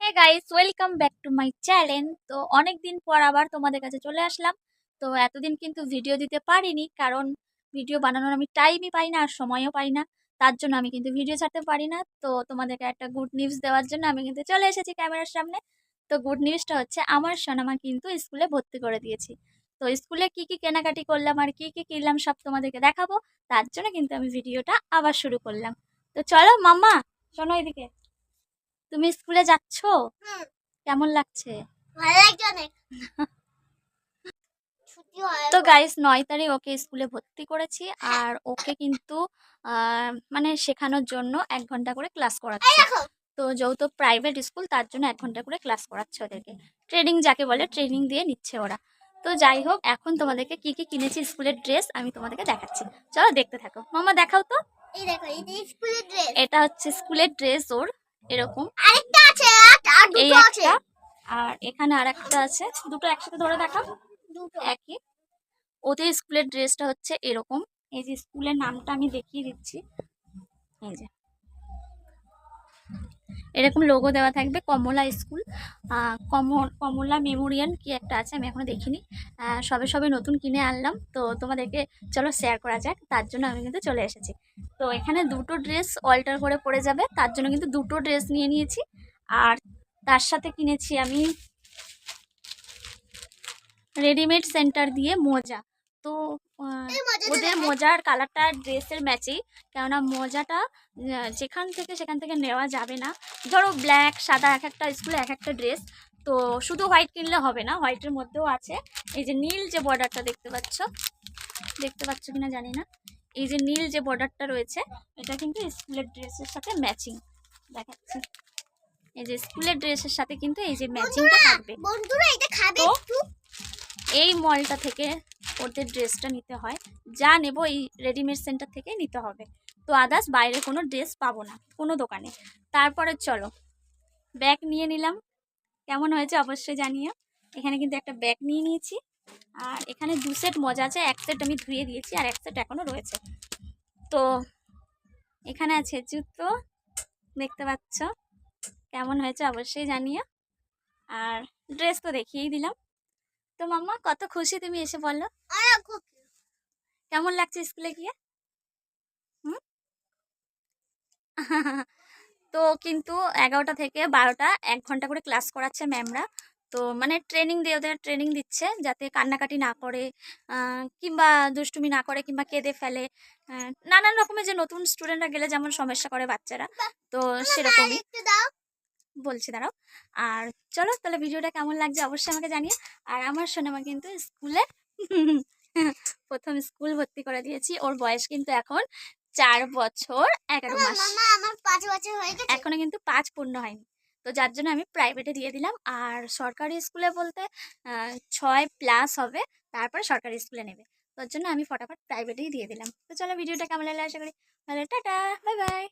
Hey guys, welcome back to my channel. তো অনেক দিন পর আবার তোমাদের কাছে চলে আসলাম। তো এতদিন কিন্তু ভিডিও দিতে পারিনি, কারণ ভিডিও বানানোর আমি টাইমই পাই না আর সময়ও পাই না। তার জন্য আমি কিন্তু ভিডিও ছাড়তে পারি না। তো তোমাদেরকে একটা গুড নিউজ দেওয়ার জন্য আমি কিন্তু চলে এসেছি ক্যামেরার সামনে। তো গুড নিউজটা হচ্ছে, আমার সোনামা কিন্তু স্কুলে ভর্তি করে দিয়েছি। তো স্কুলে কি কি কেনাকাটি করলাম আর কি কি কিনলাম সব তোমাদেরকে দেখাবো। তার জন্য কিন্তু আমি ভিডিওটা আবার শুরু করলাম। তো চলো মাম্মা, শোনো এদিকে। তুমি স্কুলে যাচ্ছো? কেমন লাগছে? ভালো লাগছে অনেক। তো গাইস, 9 তারিখ ওকে স্কুলে ভর্তি করেছি। আর ওকে কিন্তু মানে শেখানোর জন্য 1 ঘন্টা করে ক্লাস করাচ্ছে। তো যেহেতু প্রাইভেট স্কুল, তার জন্য 1 ঘন্টা করে ক্লাস করাচ্ছে ওদেরকে। ট্রেনিং যাকে বলে, ট্রেনিং দিয়ে নিচ্ছে ওরা। তো যাই হোক, এখন তোমাদেরকে কি কি কিনেছি স্কুলের ড্রেস আমি তোমাদেরকে দেখাচ্ছি। চলো দেখতে থাকো। মামা দেখাও তো। এই দেখো, এটা স্কুলের ড্রেস। এটা হচ্ছে স্কুলের ড্রেস ওর, এরকম। আরেকটা আছে, আর এই দুটো আছে। একটা, আর এখানে আরেকটা আছে। দুটো একসাথে ধরে দেখাও। দুটো একই। ওদের স্কুলের ড্রেসটা হচ্ছে এরকম। এই যে স্কুলের নামটা আমি দেখিয়ে দিচ্ছি। এই যে এরকম লোগো দেওয়া থাকবে, কমলা স্কুল, কমলা মেমোরিয়াল কি একটা আছে, আমি এখনো দেখিনি। সবে সবে নতুন কিনে আনলাম, তো তোমাদেরকে চলো শেয়ার করা যাক। তার জন্য আমি কিন্তু চলে এসেছি। তো এখানে দুটো ড্রেস অল্টার করে পড়ে যাবে, তার জন্য কিন্তু দুটো ড্রেস নিয়ে নিয়েছি। আর তার সাথে কিনেছি আমি রেডিমেড সেন্টার দিয়ে মোজা। তো ওদের মোজার কালারটা ড্রেসের ম্যাচেই, কেননা মোজাটা সেখান থেকে নেওয়া যাবে না। ধরো ব্ল্যাক সাদা, এক একটা স্কুলে এক একটা ড্রেস। তো শুধু হোয়াইট কিনলে হবে না, হোয়াইটের মধ্যেও আছে এই যে নীল যে বর্ডারটা দেখতে পাচ্ছ কিনা জানি না। এই যে নীল যে বর্ডারটা রয়েছে, এটা কিন্তু স্কুলের ড্রেসের সাথে ম্যাচিং দেখাচ্ছি। এই যে স্কুলের ড্রেসের সাথে কিন্তু এই যে ম্যাচিংটা থাকবে। বন্ধুরা এটা খাবে একটু। এই মলটা থেকে ওদের ড্রেসটা নিতে হয়, যা নেব এই রেডিমেড সেন্টার থেকে নিতে হবে। তো আদার্স বাইরে কোনো ড্রেস পাবো না কোনো দোকানে। তারপরে চলো ব্যাগ নিয়ে নিলাম। কেমন হয়েছে অবশ্যই জানিও। এখানে কিন্তু একটা ব্যাগ নিয়ে নিয়েছি। আর এখানে 2 সেট মোজা আছে, 1 সেট আমি ধুয়ে দিয়েছি আর 1 সেট এখনো রয়েছে। তো এখানে আছে জুতো, দেখতে পাচ্ছ। কেমন হয়েছে অবশ্যই জানিও। আর ড্রেস তো দেখিয়েই দিলাম। তো মাম্মা, কত খুশি তুমি এসে বললো? কেমন লাগছে স্কুলে গিয়ে? তো কিন্তু 11টা থেকে 12টা 1 ঘন্টা করে ক্লাস করাচ্ছে ম্যামরা। তো মানে ট্রেনিং দিয়ে, ওদের ট্রেনিং দিচ্ছে যাতে কান্নাকাটি না করে, কিংবা দুষ্টুমি না করে, কিংবা কেঁদে ফেলে। নানান রকমের যে নতুন স্টুডেন্টরা গেলে যেমন সমস্যা করে বাচ্চারা, তো সেরকমই বলছি, দাঁড়াও। আর চলো তাহলে, ভিডিওটা কেমন লাগছে অবশ্যই আমাকে জানিয়ে। আর আমার সোনামা কিন্তু স্কুলে প্রথম স্কুল ভর্তি করে দিয়েছি। ওর বয়স কিন্তু এখন 4 বছর 11 মাস। মামা আমার 5 বছর হয়ে গেছে, এখনো কিন্তু 5 পূর্ণ হয়নি। তো যার জন্য আমি প্রাইভেটে দিয়ে দিলাম। আর সরকারি স্কুলে বলতে 6+ হবে, তারপরে সরকারি স্কুলে নেবে। তার জন্য আমি ফটাফট প্রাইভেটেই দিয়ে দিলাম। তো চলো, ভিডিওটা কেমন লাগলো আশা করি ভালো। Tata, bye bye.